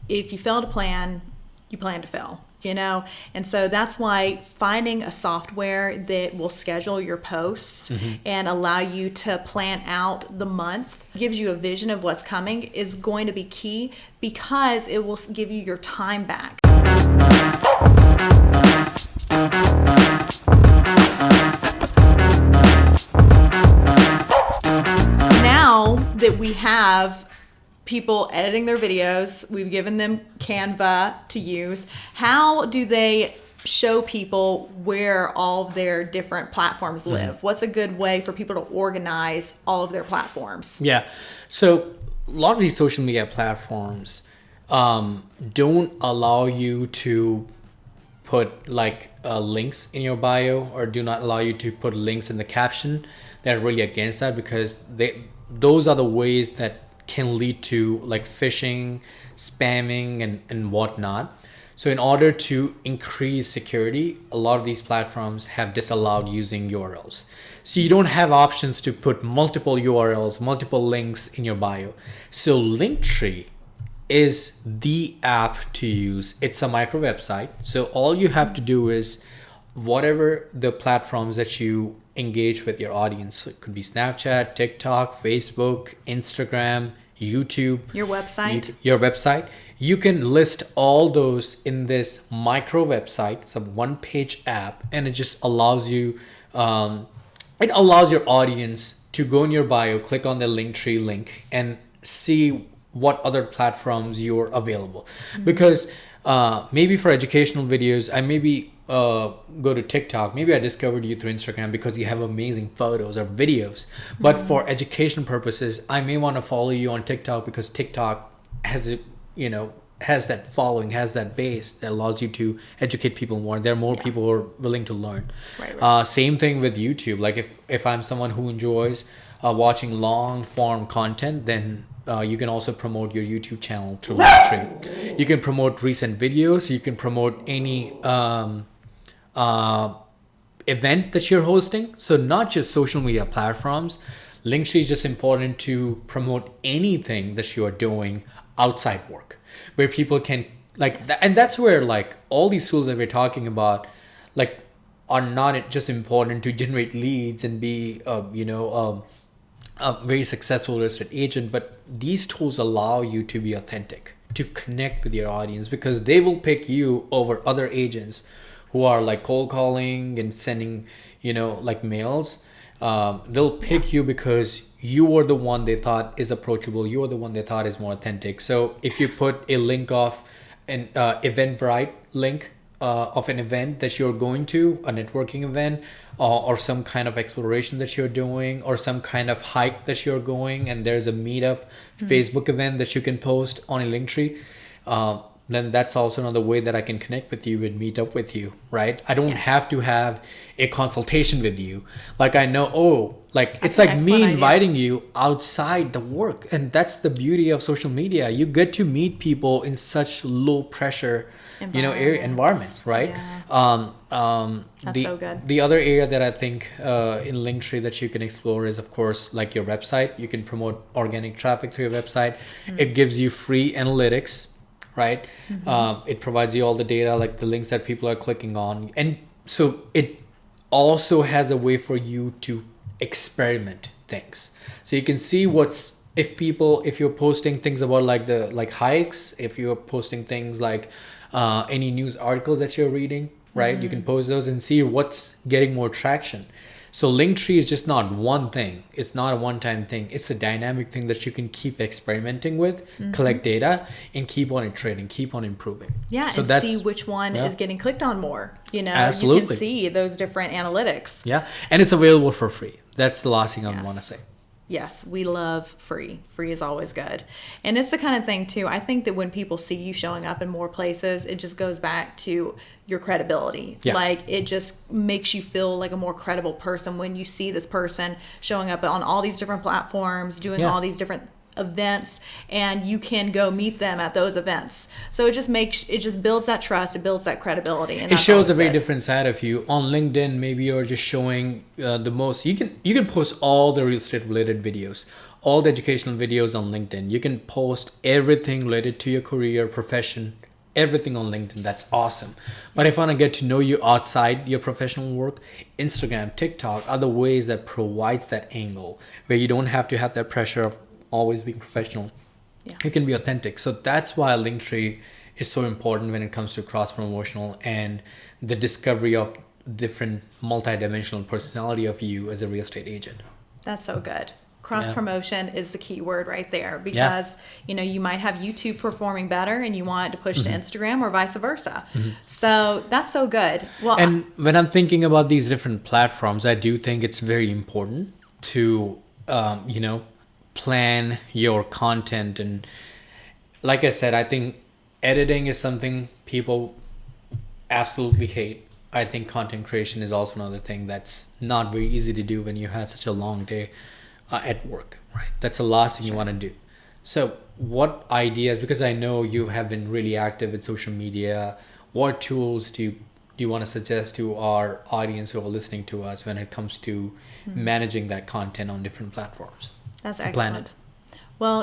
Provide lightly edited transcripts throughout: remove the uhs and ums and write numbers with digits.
if you fail to plan, you plan to fail, you know? And so that's why finding a software that will schedule your posts and allow you to plan out the month, gives you a vision of what's coming, is going to be key, because it will give you your time back. Now that we have people editing their videos, we've given them Canva to use, how do they show people where all of their different platforms live? What's a good way for people to organize all of their platforms? Yeah. So a lot of these social media platforms don't allow you to put like links in your bio, or do not allow you to put links in the caption. They're really against that, because those are the ways that can lead to like phishing, spamming, and whatnot. So in order to increase security, a lot of these platforms have disallowed using URLs. So you don't have options to put multiple URLs, multiple links in your bio. So Linktree is the app to use. It's a micro website. So all you have to do is whatever the platforms that you engage with your audience. It could be Snapchat, TikTok, Facebook, Instagram, YouTube. Your website. Your website. You can list all those in this micro website. It's a one-page app, and it just allows you, it allows your audience to go in your bio, click on the Linktree link, and see what other platforms you're available. Because maybe for educational videos, I maybe go to TikTok. Maybe I discovered you through Instagram because you have amazing photos or videos. But for education purposes, I may want to follow you on TikTok because TikTok has has that following, has that base that allows you to educate people more. There are more people who are willing to learn. Right. Same thing with YouTube. Like if I'm someone who enjoys watching long form content, then you can also promote your YouTube channel through Linktree. You can promote recent videos. You can promote any event that you're hosting. So not just social media platforms. Linktree is just important to promote anything that you are doing outside work, where people can and that's where like all these tools that we're talking about like are not just important to generate leads and be a very successful real estate agent, but these tools allow you to be authentic, to connect with your audience, because they will pick you over other agents who are like cold calling and sending like mails. They'll pick you because you are the one they thought is approachable. You are the one they thought is more authentic. So if you put a link of an Eventbrite link of an event that you're going to, a networking event, or some kind of exploration that you're doing, or some kind of hike that you're going, and there's a meetup Facebook event that you can post on a Linktree, then that's also another way that I can connect with you and meet up with you, right? I don't have to have a consultation with you. Like I know, it's like me inviting you outside the work. And that's the beauty of social media. You get to meet people in such low pressure, environments, right? Yeah. That's so good. The other area that I think in Linktree that you can explore is, of course, like your website. You can promote organic traffic through your website. It gives you free analytics, right? It provides you all the data, like the links that people are clicking on. And so it also has a way for you to experiment things. So you can see if you're posting things about like hikes, if you're posting things like any news articles that you're reading, right? You can post those and see what's getting more traction. So Linktree is just not one thing. It's not a one-time thing. It's a dynamic thing that you can keep experimenting with, collect data, and keep on iterating, keep on improving. Yeah, so and see which one is getting clicked on more. Absolutely. You can see those different analytics. Yeah, and it's available for free. That's the last thing I want to say. Yes, we love free. Free is always good. And it's the kind of thing, too, I think that when people see you showing up in more places, it just goes back to your credibility. Yeah. Like, it just makes you feel like a more credible person when you see this person showing up on all these different platforms, doing all these different events, and you can go meet them at those events. So it just builds that trust, it builds that credibility, and it shows a very different side of you. On LinkedIn, maybe you're just showing the most. You can post all the real estate related videos. all the educational videos on LinkedIn. You can post everything related to your career, profession, everything on LinkedIn. That's awesome. But if I want to get to know you outside your professional work, Instagram, TikTok are the ways that provides that angle where you don't have to have that pressure of always being professional. Yeah. You can be authentic. So that's why Linktree is so important when it comes to cross-promotional and the discovery of different multi-dimensional personality of you as a real estate agent. That's so good. Cross promotion is the key word right there, because you might have YouTube performing better and you want to push to Instagram or vice versa. So that's so good. Well, and when I'm thinking about these different platforms, I do think it's very important to plan your content. And like I said, I think editing is something people absolutely hate. I think content creation is also another thing that's not very easy to do when you have such a long day at work, right? That's the last thing you want to do. So what ideas, because I know you have been really active with social media, what tools do you want to suggest to our audience who are listening to us when it comes to managing that content on different platforms? That's excellent. Well,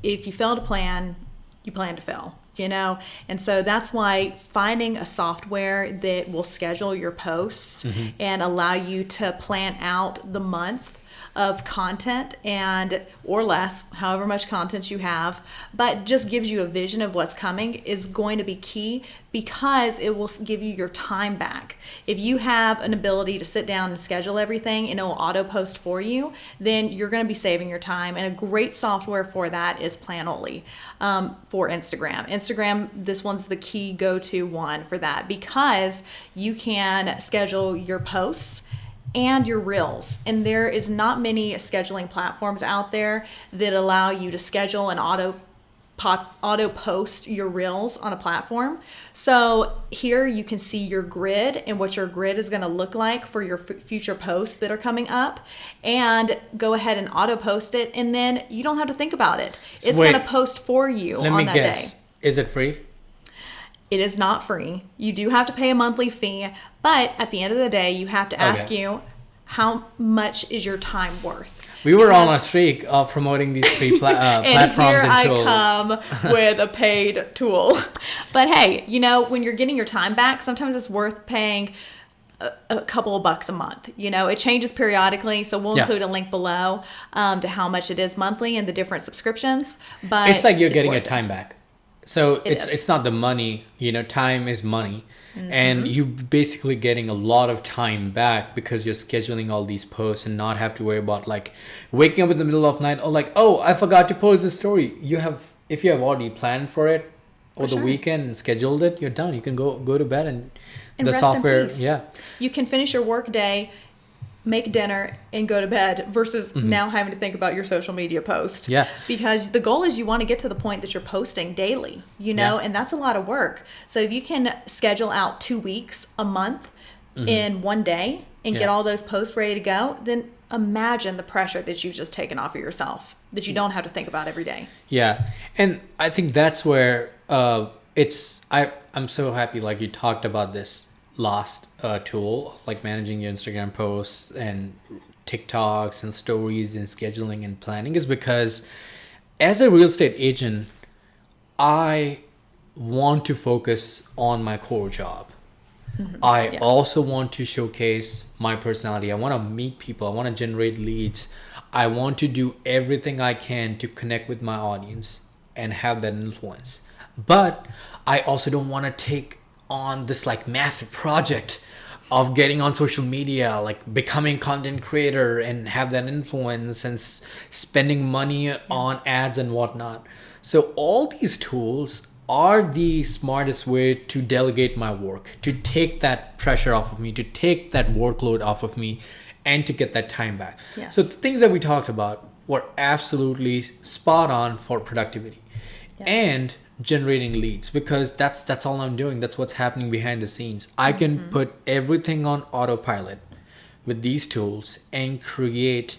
if you fail to plan, you plan to fail. And so that's why finding a software that will schedule your posts and allow you to plan out the month of content or less, however much content you have, but just gives you a vision of what's coming is going to be key, because it will give you your time back. If you have an ability to sit down and schedule everything and it will auto post for you, then you're going to be saving your time. And a great software for that is Planoly for Instagram. This one's the key go-to one for that, because you can schedule your posts and your reels. And there is not many scheduling platforms out there that allow you to schedule and auto post your reels on a platform. So here you can see your grid and what your grid is going to look like for your future posts that are coming up, and go ahead and auto post it, and then you don't have to think about it. It's going to post for you on that day. Is it free? It is not free. You do have to pay a monthly fee, but at the end of the day, you have to ask you, how much is your time worth? We were on a streak of promoting these free platforms and tools. And here I come with a paid tool. But hey, when you're getting your time back, sometimes it's worth paying a couple of bucks a month. It changes periodically, so we'll include a link below to how much it is monthly and the different subscriptions. But it's like you're getting your time back. So it's not the money, time is money. And you're basically getting a lot of time back because you're scheduling all these posts and not have to worry about like waking up in the middle of night or like, oh, I forgot to post this story. If you have already planned for it or the weekend and scheduled it, you're done. You can go to bed and the rest software. In peace. You can finish your work day, make dinner, and go to bed versus now having to think about your social media post. Yeah. Because the goal is you want to get to the point that you're posting daily, and that's a lot of work. So if you can schedule out 2 weeks, a month in one day and get all those posts ready to go, then imagine the pressure that you've just taken off of yourself that you don't have to think about every day. Yeah. And I think that's where I'm so happy like you talked about this last tool, like managing your Instagram posts and TikToks and stories and scheduling and planning, is because as a real estate agent, I want to focus on my core job. I also want to showcase my personality. I want to meet people. I want to generate leads. I want to do everything I can to connect with my audience and have that influence. But I also don't want to take on this like massive project of getting on social media, like becoming content creator and have that influence and spending money on ads and whatnot. So all these tools are the smartest way to delegate my work, to take that pressure off of me, to take that workload off of me, and to get that time back. Yes. So the things that we talked about were absolutely spot on for productivity and generating leads, because that's all I'm doing. That's what's happening behind the scenes. I can put everything on autopilot with these tools and create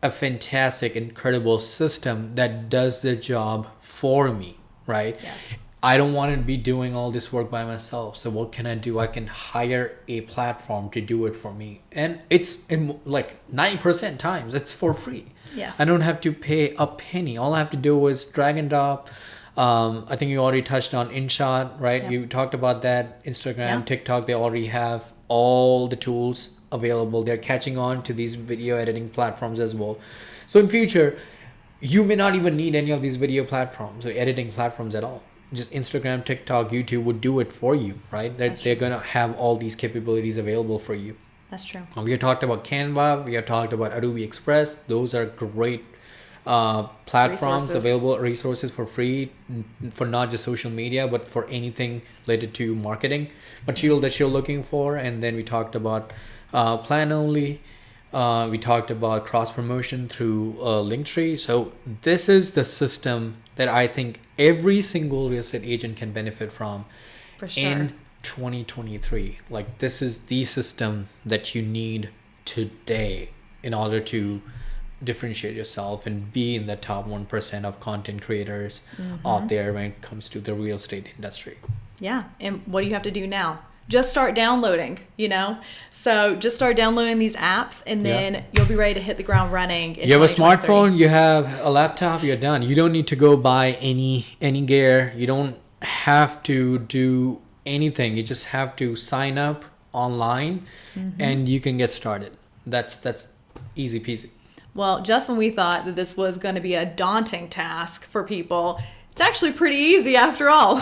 a fantastic, incredible system that does the job for me, right? Yes. I don't want to be doing all this work by myself. So what can I do? I can hire a platform to do it for me. And it's in like 90% times it's for free. Yes. I don't have to pay a penny. All I have to do is drag and drop. I think you already touched on InShot, right? Yep. You talked about that. Instagram, Yeah. TikTok, they already have all the tools available. They're catching on to these video editing platforms as well. So in future, you may not even need any of these video platforms or editing platforms at all. Just Instagram, TikTok, YouTube would do it for you, right? They're going to have all these capabilities available for you. That's true. We have talked about Canva. We have talked about Adobe Express. Those are great platforms, available resources for free for not just social media, but for anything related to marketing material that you're looking for. And then we talked about Plan Only. We talked about cross promotion through Linktree. So this is the system that I think every single real estate agent can benefit from For sure. in 2023. Like, this is the system that you need today in order to differentiate yourself and be in the top 1% of content creators out there when it comes to the real estate industry. Yeah. And what do you have to do now? Just start downloading, So just start downloading these apps, and then you'll be ready to hit the ground running. You have a smartphone, you have a laptop, you're done. You don't need to go buy any gear. You don't have to do anything. You just have to sign up online and you can get started. That's easy peasy. Well, just when we thought that this was going to be a daunting task for people, it's actually pretty easy after all,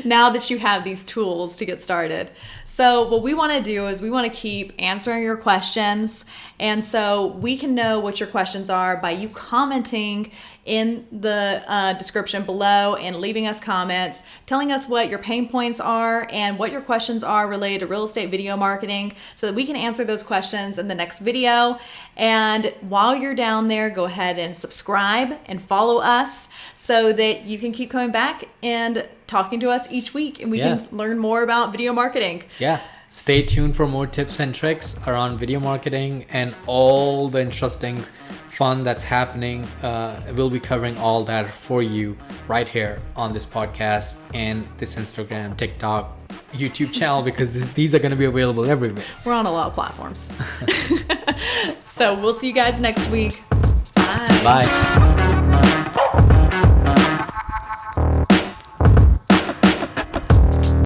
now that you have these tools to get started. So what we want to do is we want to keep answering your questions. And so we can know what your questions are by you commenting in the description below and leaving us comments, telling us what your pain points are and what your questions are related to real estate video marketing, so that we can answer those questions in the next video. And while you're down there, go ahead and subscribe and follow us so that you can keep coming back and talking to us each week, and we can learn more about video marketing. Yeah. Stay tuned for more tips and tricks around video marketing and all the interesting fun that's happening. We'll be covering all that for you right here on this podcast and this Instagram, TikTok, YouTube channel, because these are going to be available everywhere. We're on a lot of platforms. So we'll see you guys next week. Bye. Bye.